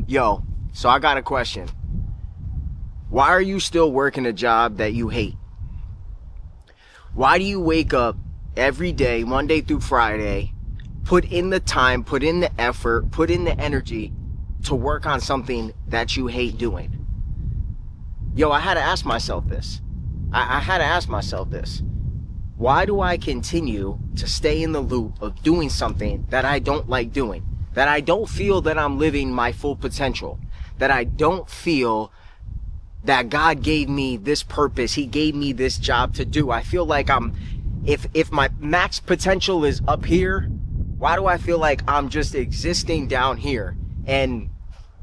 Yo, so I got a question. Why are you still working a job that you hate? Why do you wake up every day, Monday through Friday, put in the time, put in the effort, put in the energy to work on something that you hate doing? Yo, I had to ask myself this. I had to ask myself this. Why do I continue to stay in the loop of doing something that I don't like doing? That I don't feel that I'm living my full potential? That I don't feel that God gave me this purpose, He gave me this job to do? I feel like if my max potential is up here, why do I feel like I'm just existing down here? And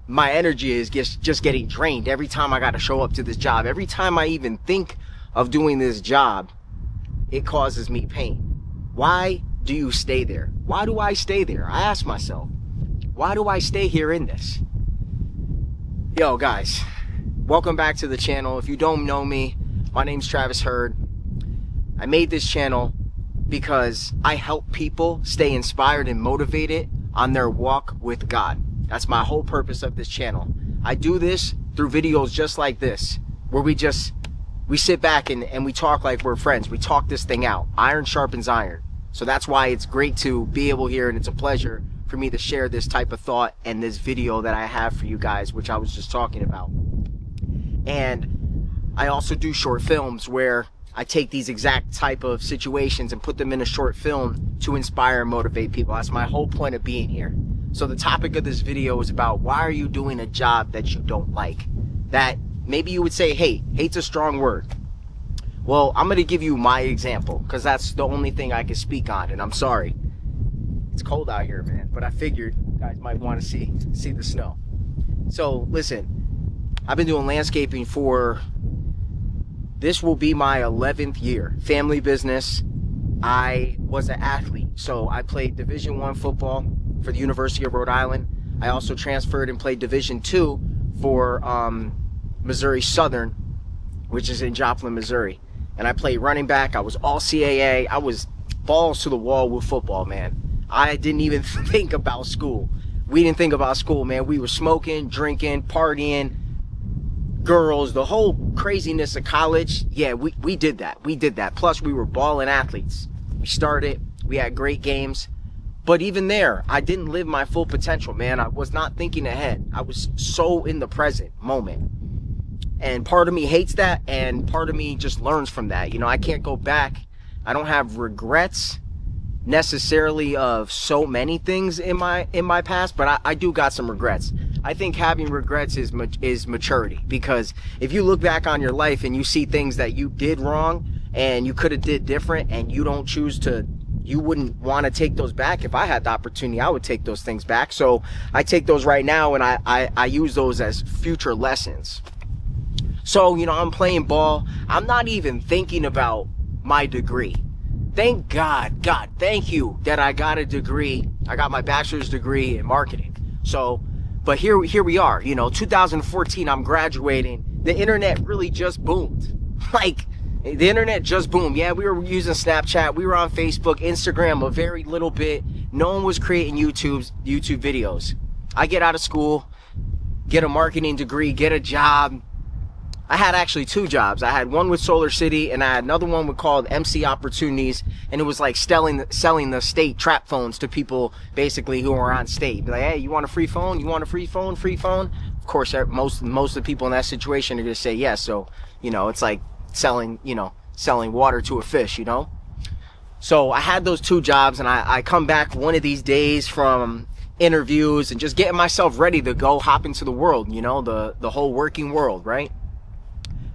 my energy is just getting drained every time I got to show up to this job. Every time I even think of doing this job, it causes me pain. Why do you stay there? Why do I stay there? I ask myself, why do I stay here in this? Yo, guys, welcome back to the channel. If you don't know me, my name's Travis Hurd. I made this channel because I help people stay inspired and motivated on their walk with God. That's my whole purpose of this channel. I do this through videos just like this, where we sit back and we talk like we're friends. We talk this thing out. Iron sharpens iron. So that's why it's great to be able here, and it's a pleasure for me to share this type of thought and this video that I have for you guys, which I was just talking about. And I also do short films where I take these exact type of situations and put them in a short film to inspire and motivate people. That's my whole point of being here. So the topic of this video is about, why are you doing a job that you don't like? That maybe you would say, hey, hate's a strong word. Well, I'm going to give you my example, because that's the only thing I can speak on, and I'm sorry. It's cold out here, man, but I figured you guys might want to see the snow. So listen, I've been doing landscaping this will be my 11th year. Family business. I was an athlete, so I played Division I football for the University of Rhode Island. I also transferred and played Division II for Missouri Southern, which is in Joplin, Missouri. And I played running back. I was all CAA. I was balls to the wall with football, man. I didn't even think about school. We didn't think about school, man. We were smoking, drinking, partying, girls, the whole craziness of college. Yeah, we did that. We did that. Plus, we were balling athletes. We started. We had great games. But even there, I didn't live my full potential, man. I was not thinking ahead. I was so in the present moment. And part of me hates that, and part of me just learns from that. You know, I can't go back. I don't have regrets necessarily of so many things in my past, but I do got some regrets. I think having regrets is maturity, because if you look back on your life and you see things that you did wrong and you could have did different, and you don't choose to, you wouldn't want to take those back. If I had the opportunity, I would take those things back. So I take those right now, and I use those as future lessons. So, you know, I'm playing ball. I'm not even thinking about my degree. Thank God, thank you that I got a degree. I got my bachelor's degree in marketing. So, but here we are, you know, 2014, I'm graduating. The internet really just boomed. Like, the internet just boomed. Yeah, we were using Snapchat. We were on Facebook, Instagram, a very little bit. No one was creating YouTube videos. I get out of school, get a marketing degree, get a job. I had actually 2 jobs. I had one with Solar City, and I had another one called MC Opportunities, and it was like selling the state trap phones to people basically who are on state. Be like, hey, you want a free phone? You want a free phone? Free phone? Of course, most of the people in that situation are gonna say yes. So, you know, it's like selling water to a fish, you know. So I had those 2 jobs, and I come back one of these days from interviews and just getting myself ready to go hop into the world, you know, the whole working world, right?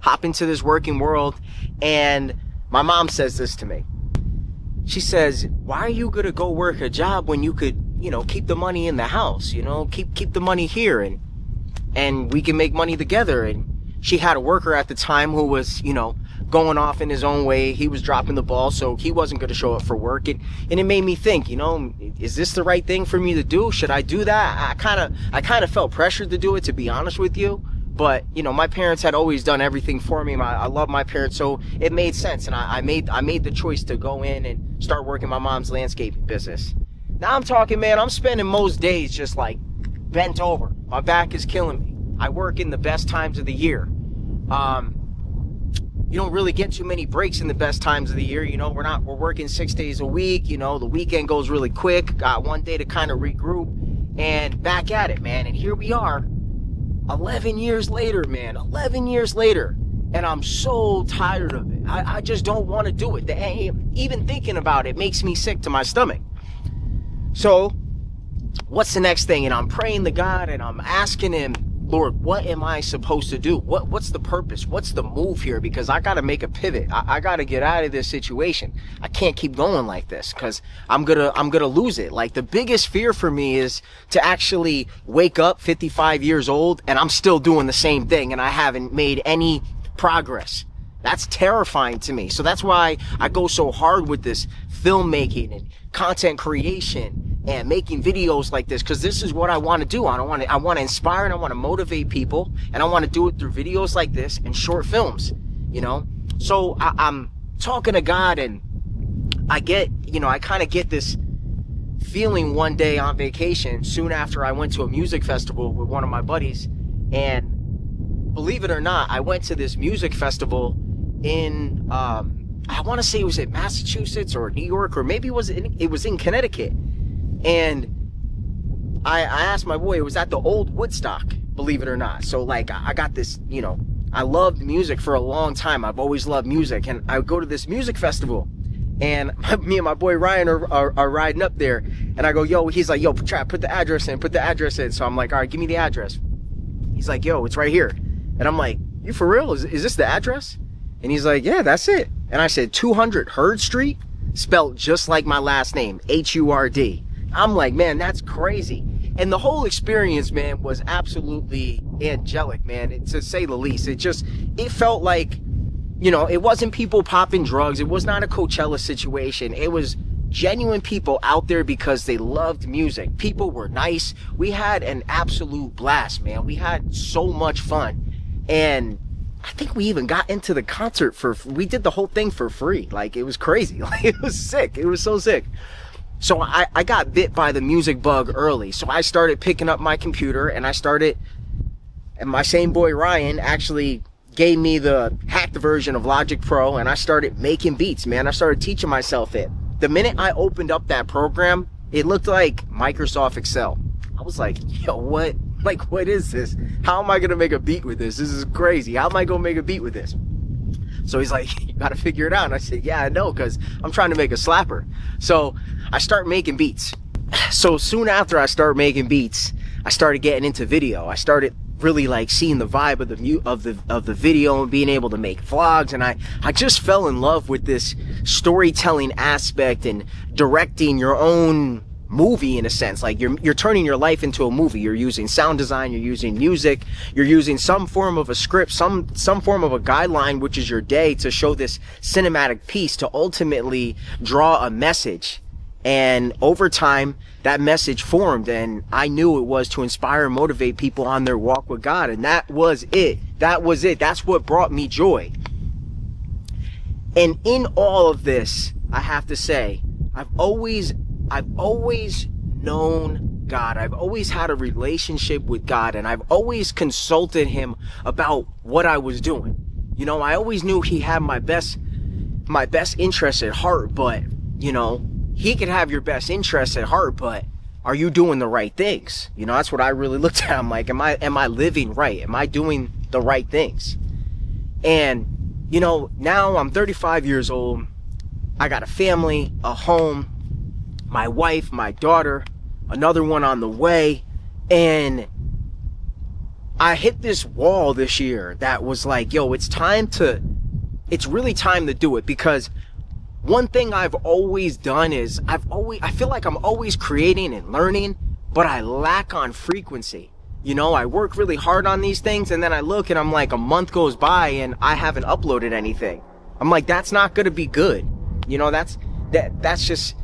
Hop into this working world, and my mom says this to me. She says, why are you gonna go work a job when you could, you know, keep the money in the house, you know, keep the money here, and we can make money together. And she had a worker at the time who was, you know, going off in his own way. He was dropping the ball, so he wasn't going to show up for work. And it made me think, you know, is this the right thing for me to do? Should I do that? I kind of felt pressured to do it, to be honest with you. But, you know, my parents had always done everything for me. I love my parents, so it made sense. And I made the choice to go in and start working my mom's landscaping business. Now I'm talking, man, I'm spending most days just like bent over. My back is killing me. I work in the best times of the year. You don't really get too many breaks in the best times of the year. We're working 6 days a week. The weekend goes really quick. Got one day to kind of regroup and back at it, man. And here we are 11 years later, man, 11 years later. And I'm so tired of it. I just don't want to do it. Even thinking about it makes me sick to my stomach. So what's the next thing? And I'm praying to God and I'm asking him, Lord, what am I supposed to do? What's the purpose? What's the move here? Because I got to make a pivot. I got to get out of this situation. I can't keep going like this because I'm going to lose it. Like, the biggest fear for me is to actually wake up 55 years old and I'm still doing the same thing and I haven't made any progress. That's terrifying to me. So that's why I go so hard with this filmmaking and content creation and making videos like this, because this is what I want to do. I want to inspire and I want to motivate people, and I want to do it through videos like this and short films, So I'm talking to God, and I kind of get this feeling one day on vacation, soon after I went to a music festival with one of my buddies, and believe it or not, I went to this music festival in, I want to say it was in Massachusetts or New York, or maybe it was in Connecticut. And I asked my boy, it was at the old Woodstock, believe it or not. So like, I got this, I loved music for a long time. I've always loved music. And I would go to this music festival, and me and my boy Ryan are riding up there. And I go, he's like, Trap, put the address in. So I'm like, all right, give me the address. He's like, it's right here. And I'm like, you for real? Is this the address? And he's like, yeah, that's it. And I said, 200 Hurd Street, spelled just like my last name, Hurd. I'm like, man, that's crazy. And the whole experience, man, was absolutely angelic, man, to say the least. It felt like, it wasn't people popping drugs. It was not a Coachella situation. It was genuine people out there because they loved music. People were nice. We had an absolute blast, man. We had so much fun. And I think we even got into the concert we did the whole thing for free. Like, it was crazy. Like, it was sick. It was so sick. So I got bit by the music bug early. So I started picking up my computer, and my same boy Ryan actually gave me the hacked version of Logic Pro, and I started making beats, man. I started teaching myself it. The minute I opened up that program, it looked like Microsoft Excel. I was like, what? Like, what is this? How am I going to make a beat with this? This is crazy. How am I going to make a beat with this? So he's like, you got to figure it out. And I said, yeah, I know, because I'm trying to make a slapper. So I start making beats. So soon after I start making beats, I started getting into video. I started really like seeing the vibe of the video and being able to make vlogs. And I just fell in love with this storytelling aspect and directing your own movie, in a sense. Like, you're turning your life into a movie. You're using sound design, you're using music, you're using some form of a script, some form of a guideline, which is your day, to show this cinematic piece to ultimately draw a message. And over time, that message formed, and I knew it was to inspire and motivate people on their walk with God. And that was it. That's what brought me joy. And in all of this, I have to say, I've always known God. I've always had a relationship with God, and I've always consulted him about what I was doing. I always knew he had my best interest at heart, but, he could have your best interest at heart, but are you doing the right things? That's what I really looked at. I'm like, am I living right? Am I doing the right things? And, now I'm 35 years old. I got a family, a home, my wife, my daughter, another one on the way. And I hit this wall this year that was like, it's really time to do it. Because one thing I've always done is I feel like I'm always creating and learning, but I lack on frequency. I work really hard on these things, and then I look and I'm like, a month goes by and I haven't uploaded anything. I'm like, that's not going to be good. That's just...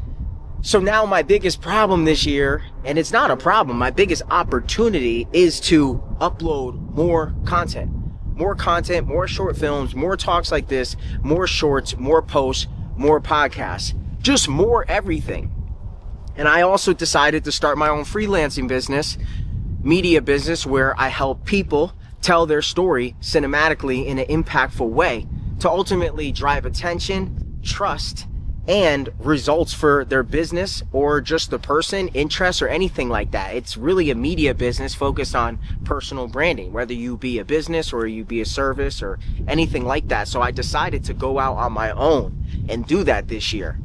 So now my biggest problem this year, and it's not a problem, my biggest opportunity is to upload more content, more short films, more talks like this, more shorts, more posts, more podcasts, just more everything. And I also decided to start my own freelancing business, media business where I help people tell their story cinematically in an impactful way to ultimately drive attention, trust, and results for their business or just the person, interest, or anything like that. It's really a media business focused on personal branding, whether you be a business or you be a service or anything like that. So I decided to go out on my own and do that this year.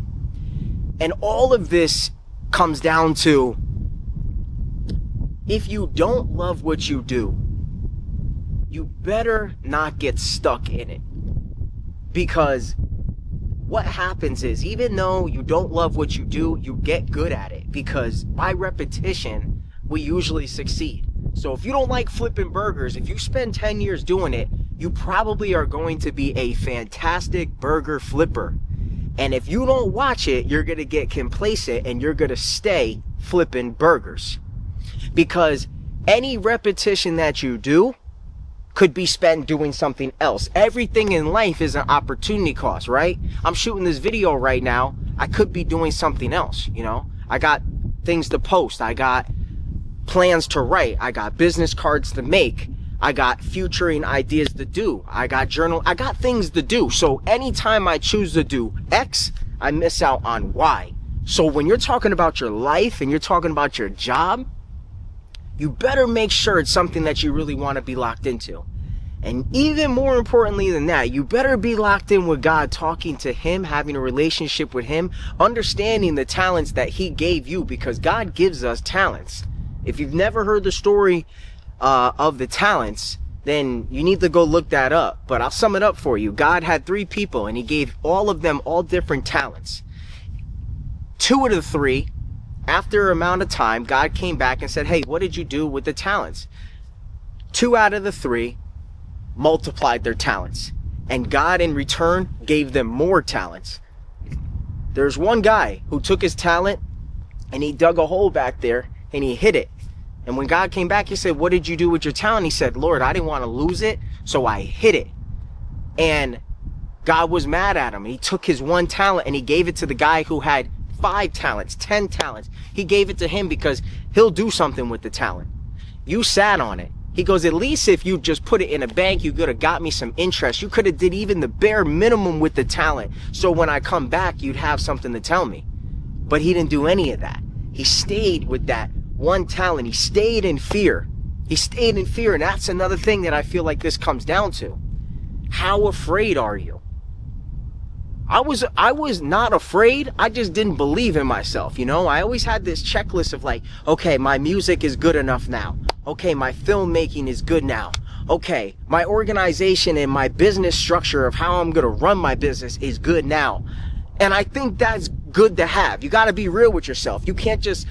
And all of this comes down to, if you don't love what you do, you better not get stuck in it. Because what happens is, even though you don't love what you do, you get good at it, because by repetition, we usually succeed. So if you don't like flipping burgers, if you spend 10 years doing it, you probably are going to be a fantastic burger flipper. And if you don't watch it, you're going to get complacent and you're going to stay flipping burgers. Because any repetition that you do could be spent doing something else. Everything in life is an opportunity cost, right? I'm shooting this video right now. I could be doing something else, you know? I got things to post. I got plans to write. I got business cards to make. I got futuring ideas to do. I got things to do. So anytime I choose to do X, I miss out on Y. So when you're talking about your life and you're talking about your job, you better make sure it's something that you really want to be locked into. And even more importantly than that, you better be locked in with God, talking to Him, having a relationship with Him, understanding the talents that He gave you, because God gives us talents. If you've never heard the story of the talents, then you need to go look that up. But I'll sum it up for you. God had 3 people and He gave all of them all different talents. 2 of the 3, after an amount of time, God came back and said, hey, what did you do with the talents? 2 out of the 3 multiplied their talents, and God in return gave them more talents. There's one guy who took his talent and he dug a hole back there and he hid it. And when God came back, He said, what did you do with your talent? He said, Lord, I didn't want to lose it, so I hid it. And God was mad at him. He took his one talent and He gave it to the guy who had 5 talents, 10 talents. He gave it to him because He'll do something with the talent. You sat on it. He goes, at least if you just put it in a bank, you could have got me some interest. You could have did even the bare minimum with the talent. So when I come back, you'd have something to tell me. But he didn't do any of that. He stayed with that one talent. He stayed in fear. He stayed in fear. And that's another thing that I feel like this comes down to. How afraid are you? I was not afraid. I just didn't believe in myself. You know, I always had this checklist of like, okay, my music is good enough now. Okay, my filmmaking is good now. Okay, my organization and my business structure of how I'm going to run my business is good now. And I think that's good to have. You got to be real with yourself. You can't just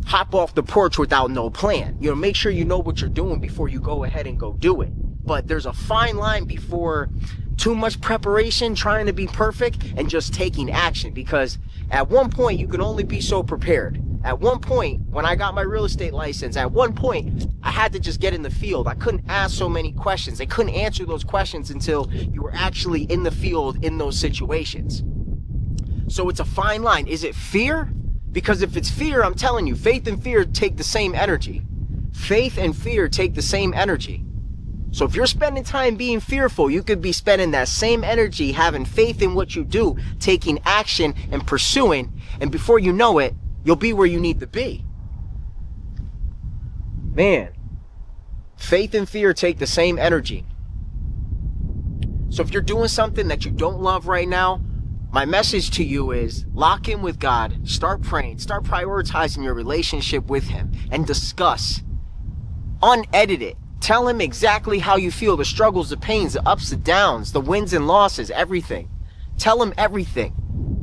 hop off the porch without no plan. You know, make sure you know what you're doing before you go ahead and go do it. But there's a fine line before too much preparation, trying to be perfect, and just taking action. Because at one point, you can only be so prepared. At one point, when I got my real estate license, at one point, I had to just get in the field. I couldn't ask so many questions. They couldn't answer those questions until you were actually in the field in those situations. So it's a fine line. Is it fear? Because if it's fear, I'm telling you, faith and fear take the same energy. Faith and fear take the same energy. So if you're spending time being fearful, you could be spending that same energy having faith in what you do, taking action and pursuing, and before you know it, you'll be where you need to be. Man, faith and fear take the same energy. So if you're doing something that you don't love right now, my message to you is lock in with God, start praying, start prioritizing your relationship with Him, and discuss. Unedit it. Tell Him exactly how you feel, the struggles, the pains, the ups, the downs, the wins and losses, everything. Tell Him everything.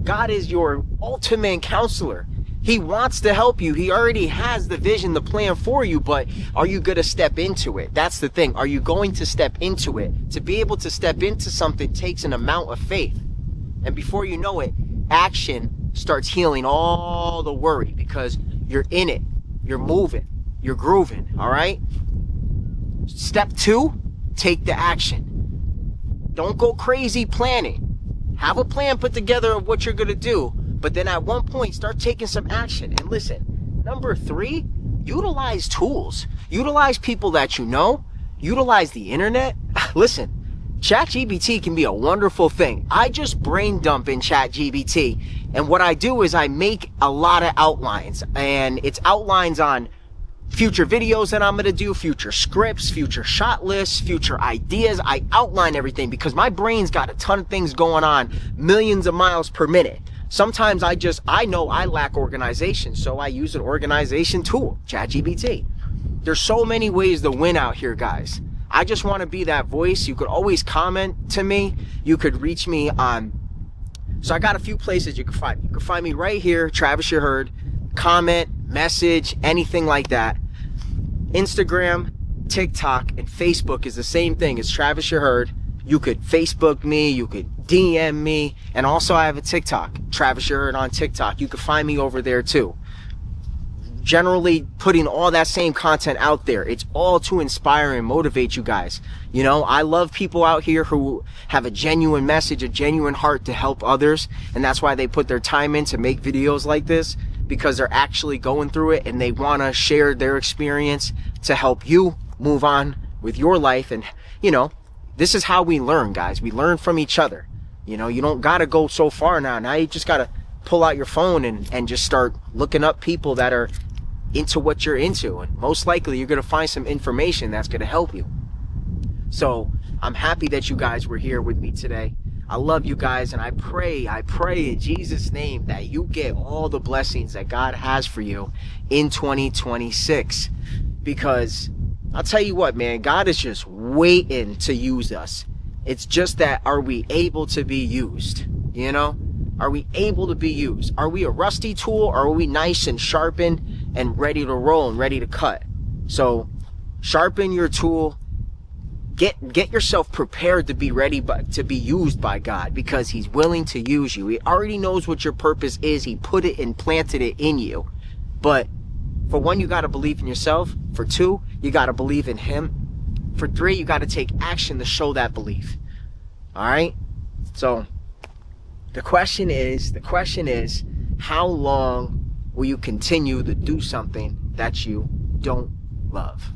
God is your ultimate counselor. He wants to help you. He already has the vision, the plan for you, but are you going to step into it? That's the thing. Are you going to step into it? To be able to step into something takes an amount of faith. And before you know it, action starts healing all the worry because you're in it. You're moving. You're grooving. All right? Step 2, take the action. Don't go crazy planning. Have a plan put together of what you're going to do. But then at one point, start taking some action. And listen, number 3, utilize tools, utilize people that you know, utilize the internet. Listen, ChatGPT can be a wonderful thing. I just brain dump in ChatGPT, and what I do is I make a lot of outlines, and it's outlines on future videos that I'm going to do, future scripts, future shot lists, future ideas. I outline everything because my brain's got a ton of things going on, millions of miles per minute. Sometimes I know I lack organization, so I use an organization tool, ChatGPT. There's so many ways to win out here, guys. I just want to be that voice. You could always comment to me. You could reach me on, so I got a few places you can find me. You can find me right here, Travis You Heard. Comment, message, anything like that. Instagram, TikTok, and Facebook is the same thing as Travis You Heard. You could Facebook me, you could DM me, and also I have a TikTok, Travis You Heard on TikTok. You can find me over there too. Generally putting all that same content out there. It's all to inspire and motivate you guys. You know, I love people out here who have a genuine message, a genuine heart to help others, and that's why they put their time in to make videos like this, because they're actually going through it and they want to share their experience to help you move on with your life. And, you know, this is how we learn, guys. We learn from each other. You know, you don't got to go so far now. Now you just got to pull out your phone and just start looking up people that are into what you're into. And most likely you're going to find some information that's going to help you. So I'm happy that you guys were here with me today. I love you guys, and I pray in Jesus' name that you get all the blessings that God has for you in 2026. Because I'll tell you what, man, God is just waiting to use us. It's just that, are we able to be used? You know? Are we able to be used? Are we a rusty tool, or are we nice and sharpened and ready to roll and ready to cut? So sharpen your tool. Get yourself prepared to be ready to be used by God, because he's willing to use you. He already knows what your purpose is. He put it and planted it in you. But for one, you got to believe in yourself. For two, you got to believe in him. For three, you got to take action to show that belief. All right? So the question is, how long will you continue to do something that you don't love?